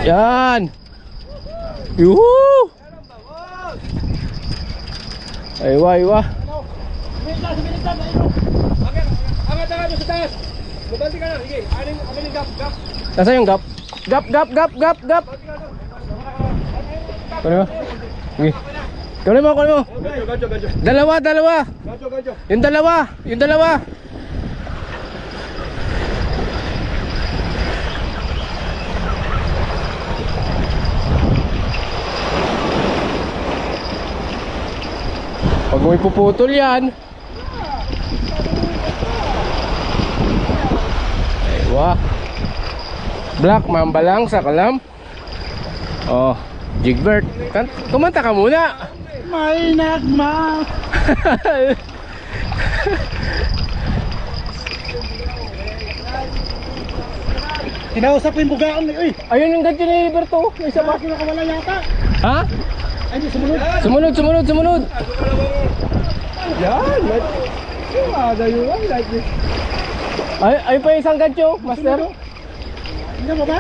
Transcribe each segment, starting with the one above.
Yan. Yuhu. Aywa, aywa. Angat mo sa taas. Mabanti ka na. Sige, aning gap. Nasa yung gap? Gap. Kunin mo. Sige. Kunin mo. Gancho. Dalawa. Gancho. Yung dalawa. Pag may puputol yan. Aywa. Black mamba lang sa kalam. Oh, Jigbert. Kumanta ka muna. May nagma. Kinausap ko yung bugaan. Uy, Ayun yung ganyan ni Berto. May isa pa. nakawala yata. Ha? Ay, di sumunod. Sumunod. Yan. Ada yun. Like this. Ay pa yung isang gancho, master. Hindi mo ba?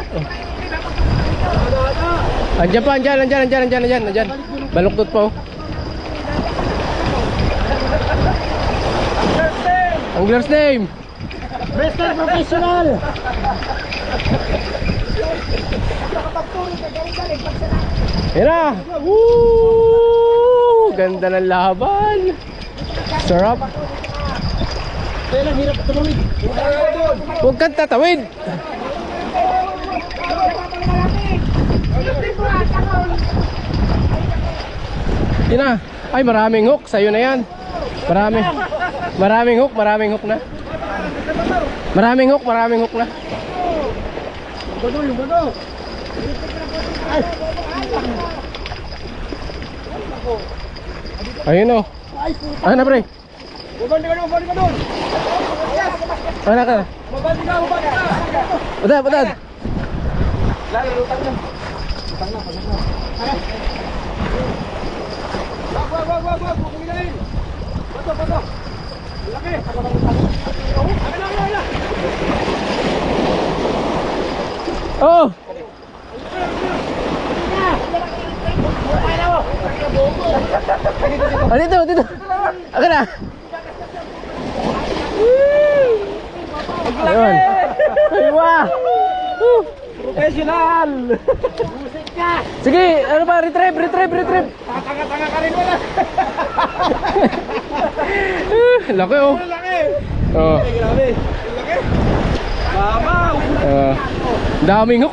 Andiyan pa, andyan. Baluktot pa oh. Angler's name. Mr. Professional. Yan na. Woo! Ganda ng laban. Sarap. Kaya lang hirap tumawid. Huwag kang tatawid. Yan na. Ay, maraming hook. Sa'yo na yan. Maraming hook na. Maraming hook na. Yung bato. Ay. Ayun o. Ano na pre? Mabanti ka doon. Ano ka? Mabanti ka. Patad. Lalo, lutang na. Wag. Pumilain. Bato. Laki. Akin. Oh! Ah, dito. Akin na. Ayun. Aywa. Professional. Sige, ano ba? Retrieve. Tanga ka rin wala. Laki oh. Laki. Oh. Grabe. Laki. Mama. Daming hook.